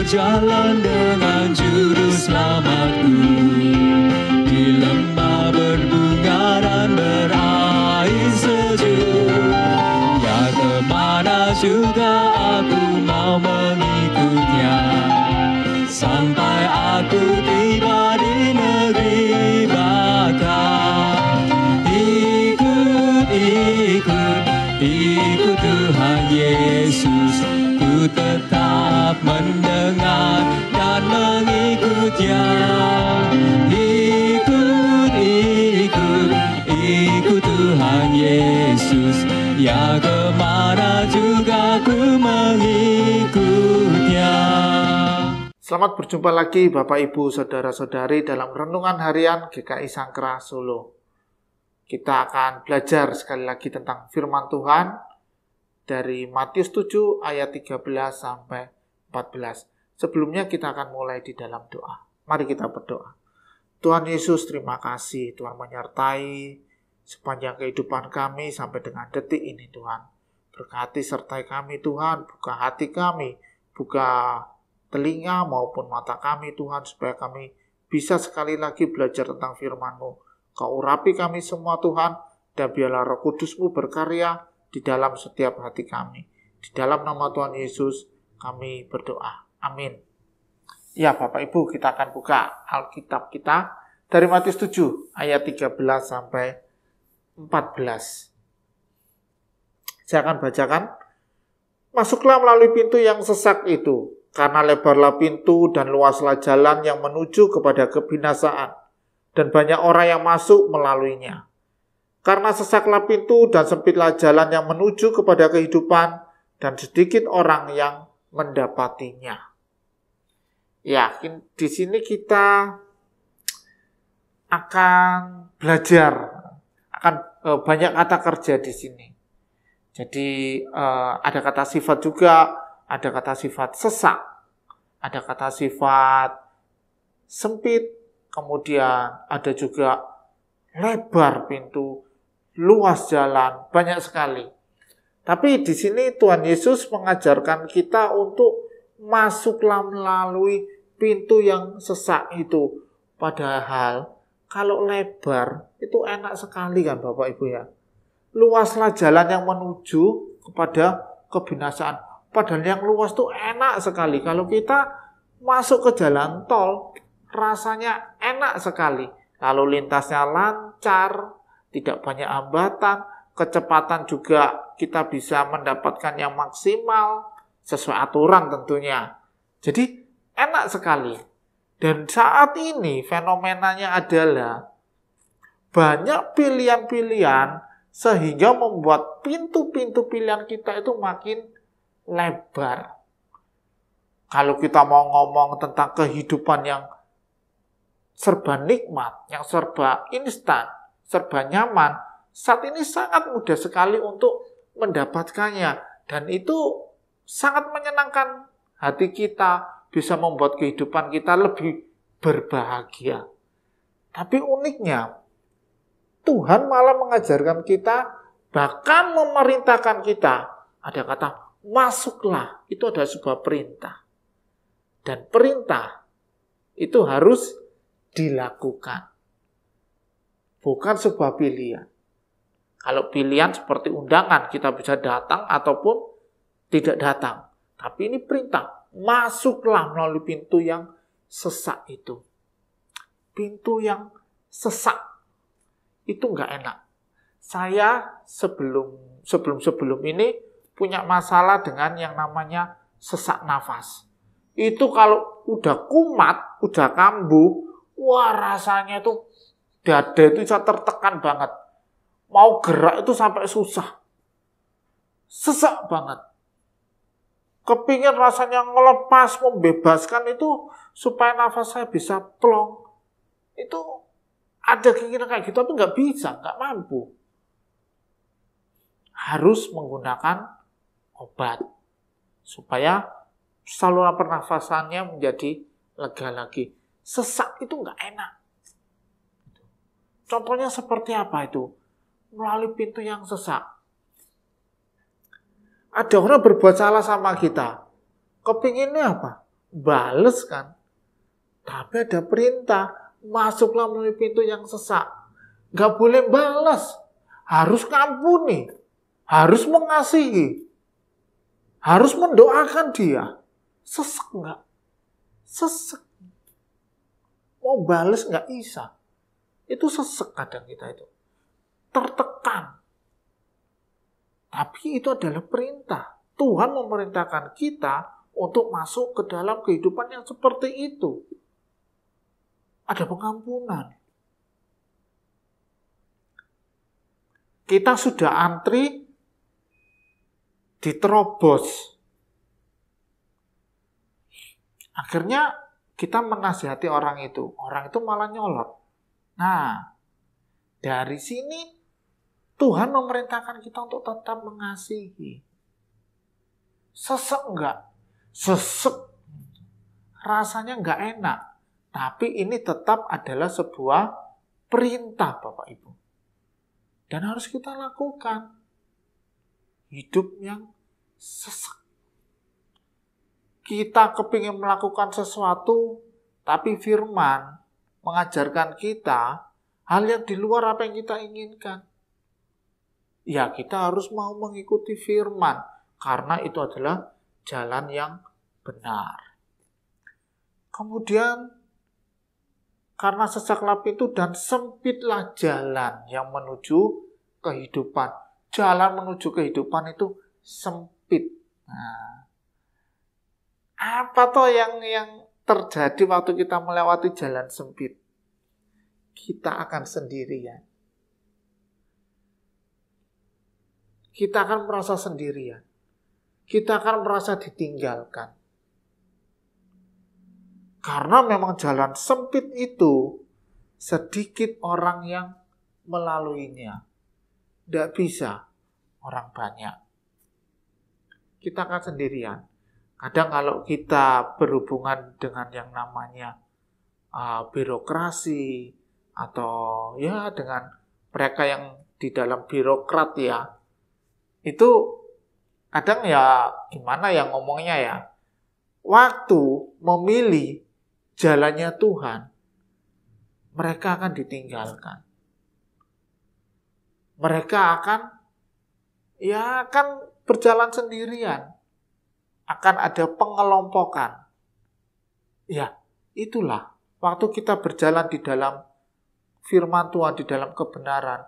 berjalan dengan juru selamatku. Di lembah berbunga dan berair sejuk, ya kemana juga aku mau mengikutnya, sampai aku tiba di negeri Baka. Ikut Tuhan Yesus, ku tetap mendengar dan mengikut-Nya. Ikut Tuhan Yesus, ya kemana juga ku mengikut-Nya. Selamat berjumpa lagi Bapak Ibu Saudara-saudari dalam Renungan Harian GKI Sangkra Solo. Kita akan belajar sekali lagi tentang firman Tuhan dari Matius 7 ayat 13 sampai 14. Sebelumnya kita akan mulai di dalam doa. Mari kita berdoa. Tuhan Yesus, terima kasih Tuhan menyertai sepanjang kehidupan kami sampai dengan detik ini Tuhan. Berkati sertai kami Tuhan, buka hati kami, buka telinga maupun mata kami Tuhan, supaya kami bisa sekali lagi belajar tentang firman-Mu. Kau urapi kami semua Tuhan, dan biarlah Roh Kudus-Mu berkarya di dalam setiap hati kami. Di dalam nama Tuhan Yesus kami berdoa. Amin. Ya Bapak Ibu, kita akan buka Alkitab kita dari Matius 7 ayat 13 sampai 14. Saya akan bacakan. Masuklah melalui pintu yang sesak itu, karena lebarlah pintu dan luaslah jalan yang menuju kepada kebinasaan, dan banyak orang yang masuk melaluinya. Karena sesaklah pintu dan sempitlah jalan yang menuju kepada kehidupan, dan sedikit orang yang mendapatinya. Ya, di sini kita akan belajar, akan banyak kata kerja di sini. Jadi ada kata sifat juga, ada kata sifat sesak, ada kata sifat sempit, kemudian ada juga lebar pintu, luas jalan, banyak sekali. Tapi di sini Tuhan Yesus mengajarkan kita untuk masuklah melalui pintu yang sesak itu. Padahal kalau lebar itu enak sekali kan Bapak Ibu ya. Luaslah jalan yang menuju kepada kebinasaan. Padahal yang luas itu enak sekali. Kalau kita masuk ke jalan tol, rasanya enak sekali. Lalu lintasnya lancar, tidak banyak hambatan, kecepatan juga kita bisa mendapatkan yang maksimal, sesuai aturan tentunya. Jadi enak sekali. Dan saat ini fenomenanya adalah banyak pilihan-pilihan sehingga membuat pintu-pintu pilihan kita itu makin lebar. Kalau kita mau ngomong tentang kehidupan yang serba nikmat, yang serba instan, serba nyaman, saat ini sangat mudah sekali untuk mendapatkannya. Dan itu sangat menyenangkan hati kita, bisa membuat kehidupan kita lebih berbahagia. Tapi uniknya, Tuhan malah mengajarkan kita, bahkan memerintahkan kita. Ada kata, masuklah, itu adalah sebuah perintah. Dan perintah itu harus dilakukan. Bukan sebuah pilihan. Kalau pilihan seperti undangan, kita bisa datang ataupun tidak datang. Tapi ini perintah, masuklah melalui pintu yang sesak itu. Pintu yang sesak itu nggak enak. Saya sebelum ini punya masalah dengan yang namanya sesak nafas. Itu kalau udah kumat, udah kambuh, wah rasanya itu dada itu bisa tertekan banget. Mau gerak itu sampai susah. Sesak banget. Kepingin rasanya ngelepas, membebaskan itu supaya nafas saya bisa plong. Itu ada keinginan kayak gitu, tapi nggak bisa, nggak mampu. Harus menggunakan obat supaya saluran pernafasannya menjadi lega lagi. Sesak itu nggak enak. Contohnya seperti apa itu? Melalui pintu yang sesak. Ada orang berbuat salah sama kita. Kepinginnya apa? bales kan. Tapi ada perintah, masuklah melalui pintu yang sesak. Gak boleh balas, harus ngampuni, harus mengasihi, harus mendoakan dia. Sesek nggak? Sesek. Mau balas nggak bisa. Itu sesek kadang kita itu. Tertekan. Tapi itu adalah perintah. Tuhan memerintahkan kita untuk masuk ke dalam kehidupan yang seperti itu. Ada pengampunan. Kita sudah antri, diterobos. Akhirnya kita menasihati orang itu. Orang itu malah nyolot. Nah, dari sini Tuhan memerintahkan kita untuk tetap mengasihi. Sesek enggak? Sesek. Rasanya enggak enak. Tapi ini tetap adalah sebuah perintah Bapak Ibu. Dan harus kita lakukan. Hidup yang sesek. Kita kepingin melakukan sesuatu, tapi firman mengajarkan kita hal yang di luar apa yang kita inginkan. Ya, kita harus mau mengikuti firman, karena itu adalah jalan yang benar. Kemudian, karena sesaklah pintu dan sempitlah jalan yang menuju kehidupan. Jalan menuju kehidupan itu sempit. Nah, apa toh yang terjadi waktu kita melewati jalan sempit? Kita akan sendirian. Kita akan merasa sendirian. Kita akan merasa ditinggalkan. Karena memang jalan sempit itu sedikit orang yang melaluinya. Tidak bisa orang banyak. Kita akan sendirian. Kadang kalau kita berhubungan dengan yang namanya birokrasi atau ya dengan mereka yang di dalam birokrat ya, itu kadang ya gimana ya ngomongnya ya, waktu memilih jalannya Tuhan, mereka akan ditinggalkan. Mereka akan berjalan sendirian. Akan ada pengelompokan. Ya, itulah. Waktu kita berjalan di dalam firman Tuhan, di dalam kebenaran,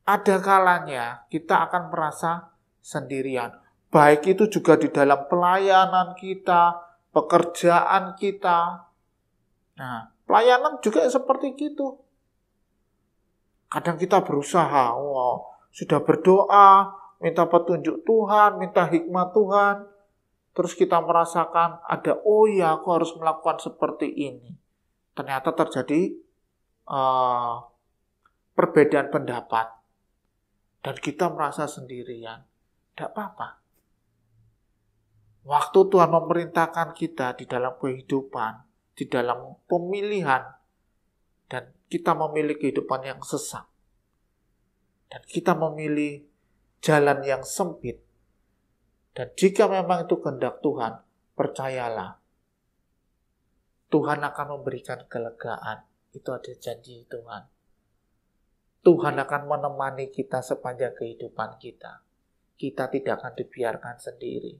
ada kalanya kita akan merasa sendirian. Baik itu juga di dalam pelayanan kita, pekerjaan kita. Nah, pelayanan juga seperti gitu. Kadang kita berusaha, sudah berdoa, minta petunjuk Tuhan, minta hikmat Tuhan. Terus kita merasakan ada, aku harus melakukan seperti ini. Ternyata terjadi perbedaan pendapat. Dan kita merasa sendirian. Tidak apa-apa. Waktu Tuhan memerintahkan kita di dalam kehidupan, di dalam pemilihan, dan kita memilih kehidupan yang sesak, dan kita memilih jalan yang sempit, dan jika memang itu kehendak Tuhan, percayalah, Tuhan akan memberikan kelegaan. Itu ada janji Tuhan. Tuhan akan menemani kita sepanjang kehidupan kita. Kita tidak akan dibiarkan sendiri.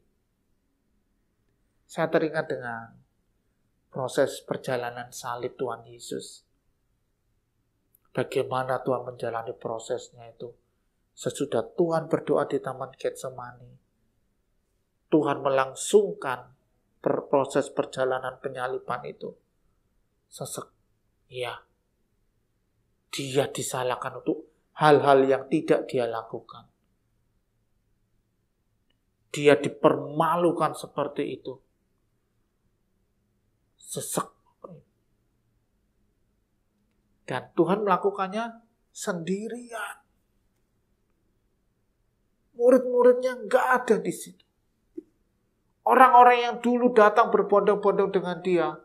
Saya teringat dengan proses perjalanan salib Tuhan Yesus. Bagaimana Tuhan menjalani prosesnya itu. Sesudah Tuhan berdoa di Taman Getsemani, Tuhan melangsungkan proses perjalanan penyaliban itu. Sesek. Ya. Dia disalahkan untuk hal-hal yang tidak dia lakukan. Dia dipermalukan seperti itu. Sesek. Dan Tuhan melakukannya sendirian. Murid-muridnya nggak ada di situ. Orang-orang yang dulu datang berbondong-bondong dengan dia,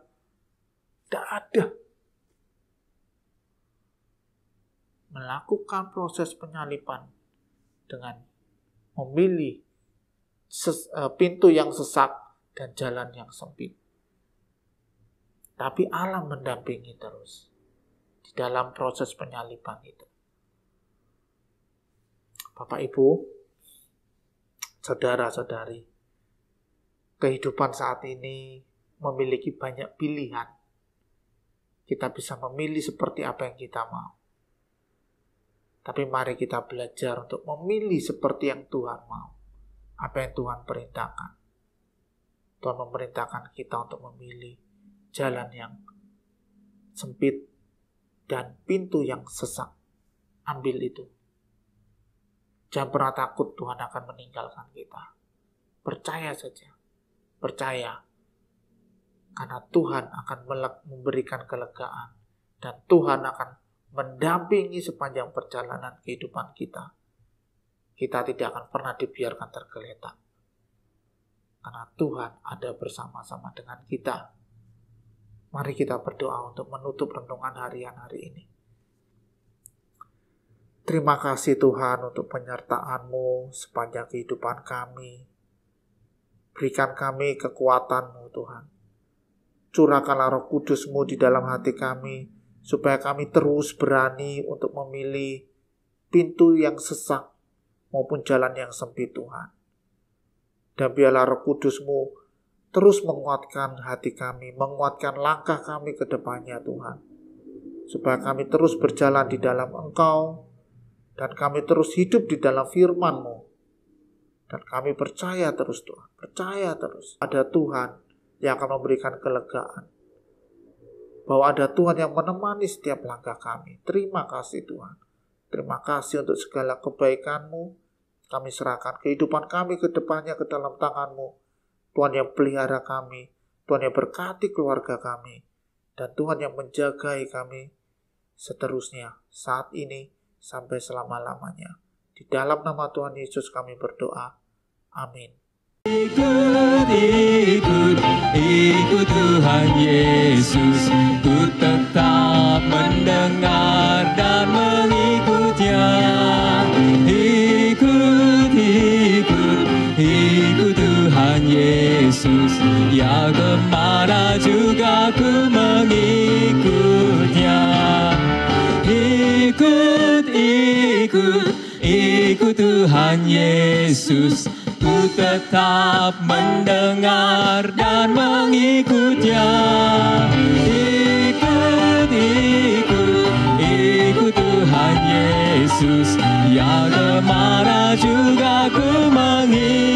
tidak ada. Melakukan proses penyaliban dengan memilih pintu yang sesak dan jalan yang sempit. Tapi Allah mendampingi terus di dalam proses penyaliban itu. Bapak Ibu, saudara-saudari, kehidupan saat ini memiliki banyak pilihan. Kita bisa memilih seperti apa yang kita mau. Tapi mari kita belajar untuk memilih seperti yang Tuhan mau. Apa yang Tuhan perintahkan. Tuhan memerintahkan kita untuk memilih jalan yang sempit dan pintu yang sesak. Ambil itu. Jangan pernah takut Tuhan akan meninggalkan kita. Percaya saja. Percaya. Karena Tuhan akan memberikan kelegaan. Dan Tuhan akan mendampingi sepanjang perjalanan kehidupan kita. Kita tidak akan pernah dibiarkan tergeletak. Karena Tuhan ada bersama-sama dengan kita. Mari kita berdoa untuk menutup renungan harian hari ini. Terima kasih Tuhan untuk penyertaan-Mu sepanjang kehidupan kami. Berikan kami kekuatan-Mu Tuhan. Curahkanlah Roh Kudus-Mu di dalam hati kami, supaya kami terus berani untuk memilih pintu yang sesak maupun jalan yang sempit Tuhan. Dan biarlah Roh Kudus-Mu terus menguatkan hati kami, menguatkan langkah kami ke depannya Tuhan. Supaya kami terus berjalan di dalam Engkau, dan kami terus hidup di dalam firman-Mu. Dan kami percaya terus Tuhan, percaya terus. Ada Tuhan yang akan memberikan kelegaan. Bahwa ada Tuhan yang menemani setiap langkah kami. Terima kasih Tuhan. Terima kasih untuk segala kebaikan-Mu. Kami serahkan kehidupan kami ke depannya ke dalam tangan-Mu. Tuhan yang pelihara kami. Tuhan yang berkati keluarga kami. Dan Tuhan yang menjagai kami seterusnya saat ini sampai selama-lamanya. Di dalam nama Tuhan Yesus kami berdoa. Amin. Ikut Tuhan Yesus, ku tetap mendengar dan mengikutnya. Ikut Tuhan Yesus, ya kemana juga ku mengikutnya. Ikut Tuhan Yesus, ku tetap mendengar dan mengikutnya. Ikut Tuhan Yesus, ya kemana juga ku mengikutnya.